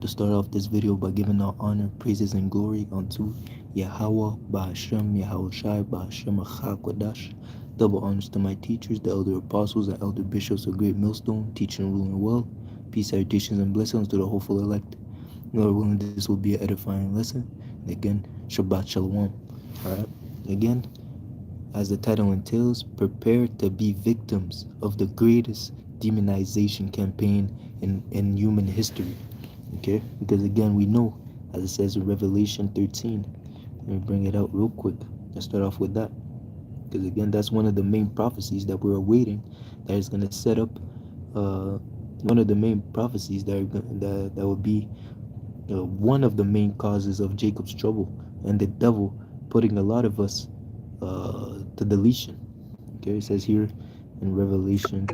To start off this video by giving all honor, praises, and glory unto Yahweh, Bahashem, Yahweh Shai, Bahashem, Achakwadash. Double honors to my teachers, the elder apostles, and elder bishops of Great Millstone, teaching and ruling well. Peace, salutations, and blessings to the hopeful elect. Lord willing, this will be an edifying lesson. And again, Shabbat Shalom. Alright, again, as the title entails, prepare to be victims of the greatest demonization campaign in human history. Okay, because again, we know, as it says in Revelation 13, let me bring it out real quick. Let's start off with that, because again, that's one of the main prophecies that we're awaiting, that is going to set up one of the main prophecies that will be one of the main causes of Jacob's trouble, and the devil putting a lot of us to deletion. Okay, it says here in Revelation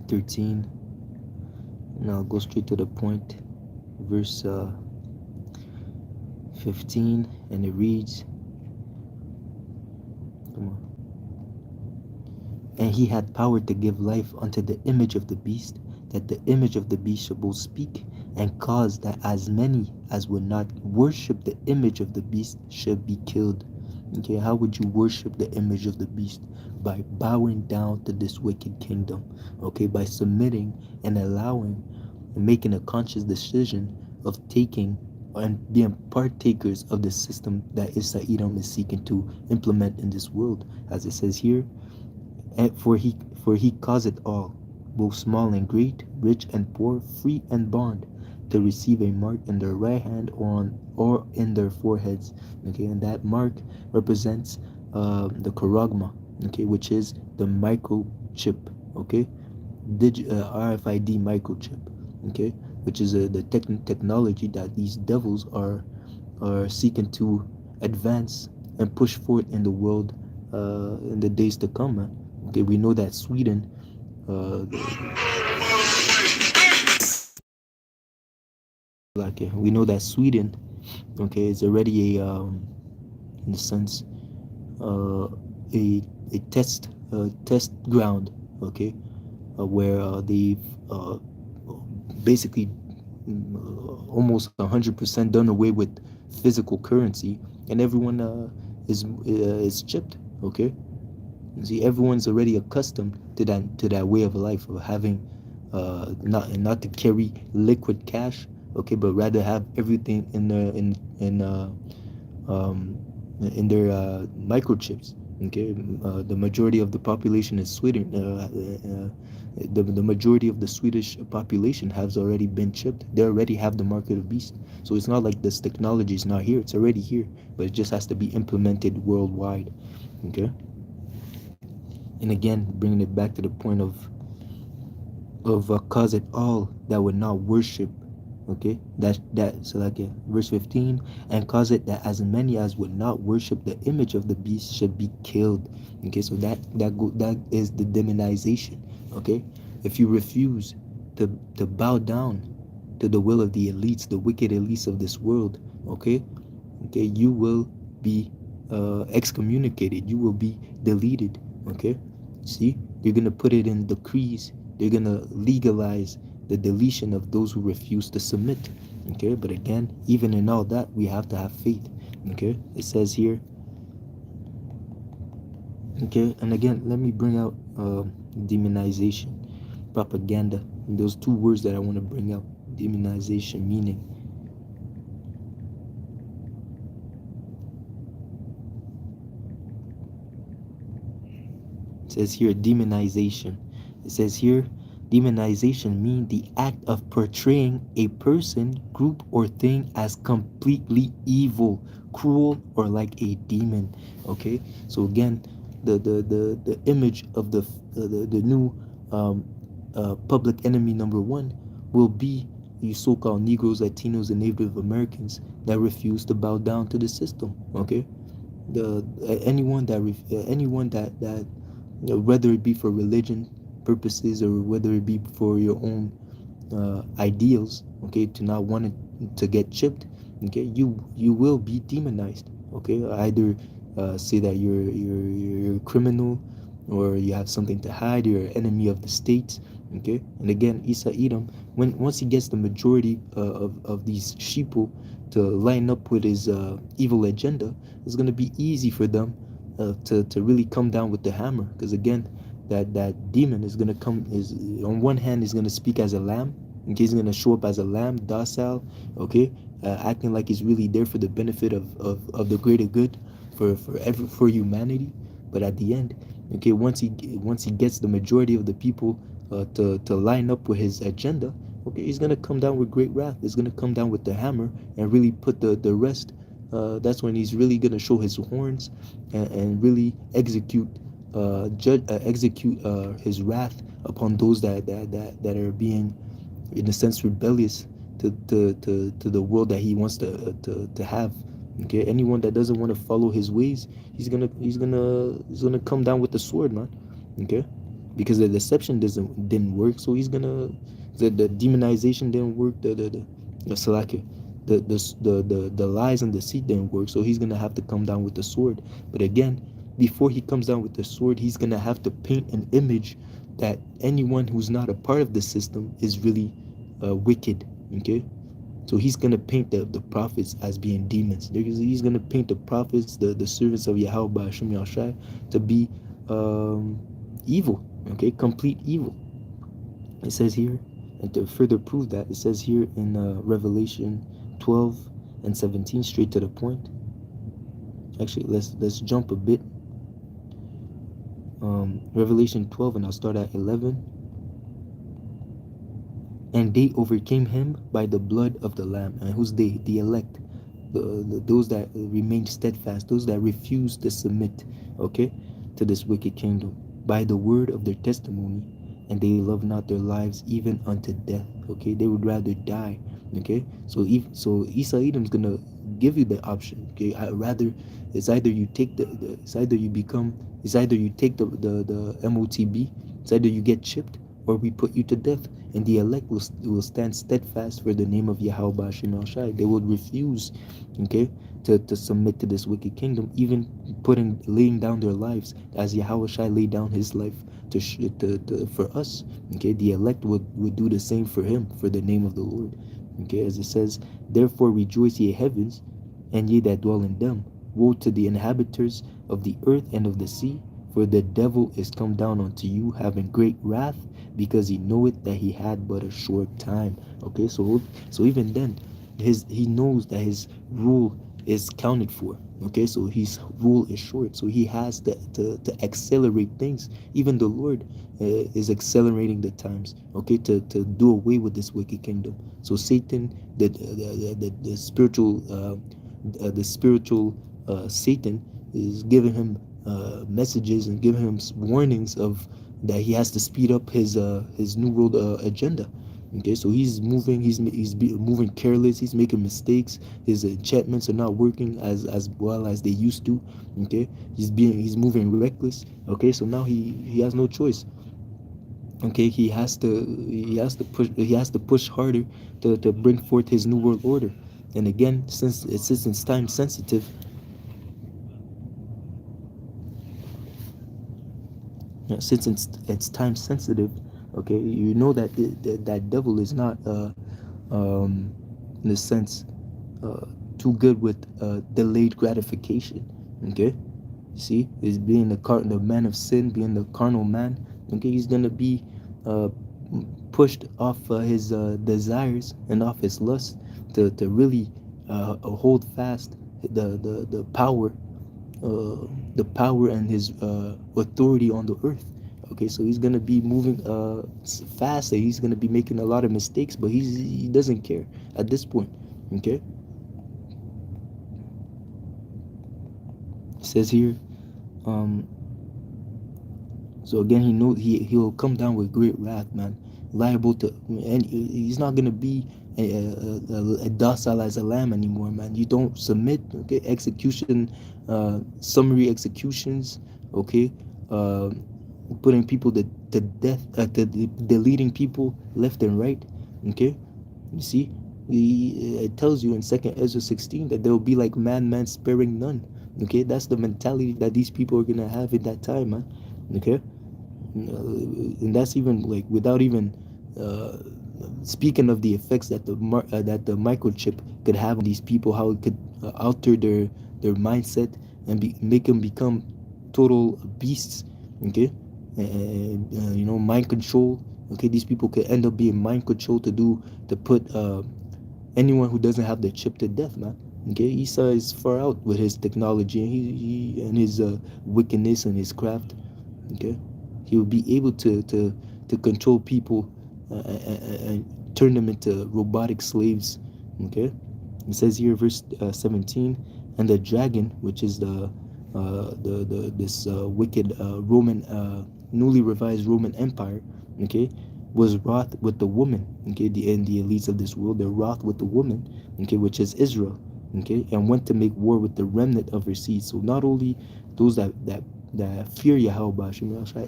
13, and I'll go straight to the point, verse 15, and it reads, come on. And he had power to give life unto the image of the beast, that the image of the beast should both speak, and cause that as many as would not worship the image of the beast should be killed. Okay, how would you worship the image of the beast? By bowing down to this wicked kingdom. Okay, by submitting and allowing and making a conscious decision of taking and being partakers of the system that Isa Edom is seeking to implement in this world. As it says here, and for he causeth all, both small and great, rich and poor, free and bond, to receive a mark in their right hand or in their foreheads. Okay, and that mark represents the charagma, okay, which is the microchip, okay, RFID microchip, okay, which is the technology that these devils are seeking to advance and push forward in the world in the days to come, man. Okay, we know that Sweden, we know that Sweden, okay, is already in a sense, a test ground, okay, where they've basically almost 100% done away with physical currency, and everyone is chipped, okay. See, everyone's already accustomed to that way of life of having not to carry liquid cash, okay, but rather have everything in their microchips. Okay, the majority of the population is Sweden. The majority of the Swedish population has already been chipped. They already have the market of beast. So it's not like this technology is not here. It's already here, but it just has to be implemented worldwide. Okay. And again, bringing it back to the point of cause it all that would not worship, okay, that so like verse 15, and cause it that as many as would not worship the image of the beast should be killed. Okay, so that is the demonization. Okay, if you refuse to bow down to the will of the elites, the wicked elites of this world, okay, you will be excommunicated, you will be deleted. Okay, see, you're gonna put it in decrees, they're gonna legalize the deletion of those who refuse to submit. Okay, but again, even in all that, we have to have faith. Okay, it says here, okay, and again, let me bring out demonization, propaganda, and those two words that I want to bring out. Demonization meaning, it says here demonization. It says here demonization means the act of portraying a person, group, or thing as completely evil, cruel, or like a demon. Okay, so again, the image of the new public enemy number one will be you so-called Negroes, Latinos, and Native Americans that refuse to bow down to the system. Okay, the anyone that whether it be for religion purposes or whether it be for your own ideals, okay, to not want to get chipped, okay, you will be demonized. Okay, either say that you're a criminal, or you have something to hide, you're an enemy of the state, Okay, and again, Isa Edom, when once he gets the majority of these sheeple to line up with his evil agenda, it's gonna be easy for them to really come down with the hammer. Because again, that demon is gonna come is on one hand is gonna speak as a lamb. Okay, he's gonna show up as a lamb, docile. Okay, acting like he's really there for the benefit of the greater good for humanity. But at the end, okay, once he gets the majority of the people to line up with his agenda, okay, he's gonna come down with great wrath. He's gonna come down with the hammer and really put the rest. That's when he's really gonna show his horns and really execute his wrath upon those that are being, in a sense, rebellious to the world that he wants to have. Okay, anyone that doesn't want to follow his ways, he's gonna come down with the sword, man. Okay, because the deception didn't work, so he's gonna the demonization didn't work. The Salaki, the lies and deceit didn't work, so he's gonna have to come down with the sword. But again, before he comes down with the sword, he's gonna have to paint an image that anyone who's not a part of the system is really wicked. Okay, so he's gonna paint the prophets as being demons. He's gonna paint the prophets, the servants of Yahweh Hashem Yahshai, to be evil. Okay, complete evil. It says here, and to further prove that, it says here in Revelation 12 and 17, straight to the point. Actually, let's jump a bit. Revelation 12, and I'll start at 11. And they overcame him by the blood of the Lamb. And who's they? The elect, those that remain steadfast, those that refuse to submit, okay, to this wicked kingdom, by the word of their testimony, and they love not their lives even unto death. Okay, they would rather die. Okay, so Isa Edom's gonna give you the option. Okay, I rather it's either you take it's either you become it's either you take the MOTB, it's either you get chipped or we put you to death. And the elect will stand steadfast for the name of Yahweh Hashem El Shai. They will refuse, okay, to submit to this wicked kingdom, even laying down their lives as Yahweh Shai laid down his life for us. Okay, the elect would do the same for him, for the name of the Lord. Okay, as it says, therefore rejoice ye heavens, and ye that dwell in them. Woe to the inhabitants of the earth and of the sea, for the devil is come down unto you, having great wrath, because he knoweth that he had but a short time. Okay, so even then, he knows that his rule is counted for. Okay, so his rule is short, so he has to accelerate things. Even the Lord is accelerating the times, okay, to do away with this wicked kingdom. So Satan, the spiritual Satan is giving him messages and giving him warnings of that he has to speed up his new world agenda. Okay, so he's moving careless. He's making mistakes. His enchantments are not working as well as they used to. Okay, he's moving reckless. Okay, so now he has no choice. Okay, he has to push harder to bring forth his new world order. And again, since it's time sensitive, time sensitive, okay, you know that that devil is not in a sense too good with delayed gratification. Okay, you see, is being the man of sin, being the carnal man. Okay, he's gonna be pushed off his desires and off his lust to really hold fast the power, and his authority on the earth. Okay, so he's gonna be moving fast, and he's gonna be making a lot of mistakes, but he doesn't care at this point. Okay, it says here, so again, he'll come down with great wrath, man, liable to, and he's not gonna be a docile as a lamb anymore, man. You don't submit. Okay, summary executions. Okay, uh, putting people to death, deleting people left and right. Okay, you see, it tells you in 2 Ezra 16 that there will be like man sparing none. Okay, that's the mentality that these people are gonna have at that time, man. Okay, And that's even like without even uh, speaking of the effects that that the microchip could have on these people, how it could alter their mindset and make them become total beasts. Okay, and mind control. Okay, these people could end up being mind control to put anyone who doesn't have the chip to death, man. Okay, Esau is far out with his technology and he and his wickedness and his craft. Okay, he will be able to control people and turn them into robotic slaves. Okay, it says here, verse 17, and the dragon, which is the this wicked Roman, newly revised Roman Empire, okay, was wroth with the woman, okay, the elites of this world, they're wroth with the woman, okay, which is Israel, okay, and went to make war with the remnant of her seed. So not only those that fear Yahweh,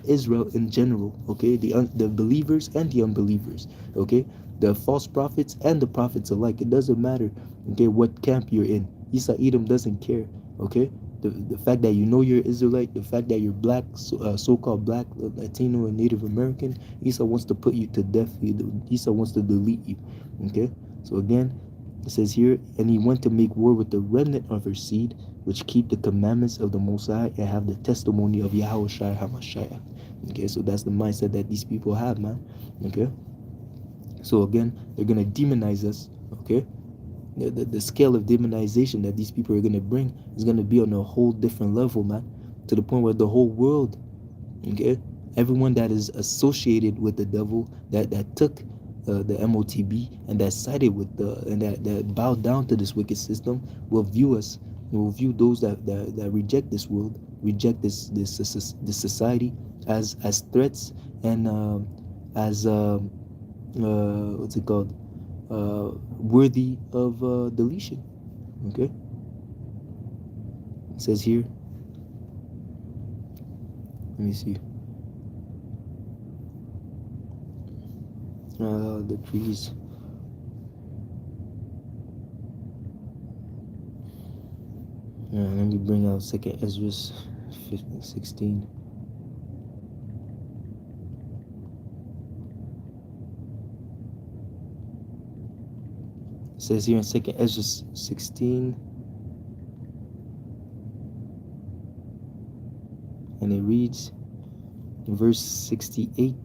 Israel in general, okay, the believers and the unbelievers, okay, the false prophets and the prophets alike. It doesn't matter, okay, what camp you're in. Isa Edom doesn't care, okay. The fact that you know you're Israelite, the fact that you're black, so-called black, Latino, and Native American, Isa wants to put you to death. Isa wants to delete you, okay. So again, it says here, and he went to make war with the remnant of her seed, which keep the commandments of the Most High and have the testimony of Yahweh Shai HaMashiach. Okay, so that's the mindset that these people have, man. Okay, so again, they're gonna demonize us. Okay, the scale of demonization that these people are gonna bring is gonna be on a whole different level, man. To the point where the whole world, okay, everyone that is associated with the devil, that took the MOTB and that sided with that bowed down to this wicked system, will view us, will view those that reject this world, reject this society as threats and as what's it called, worthy of deletion. Okay, it says here, let me see, the trees. Let me bring out Second Ezra 16. It says here in Second Ezra 16, and it reads in verse 68.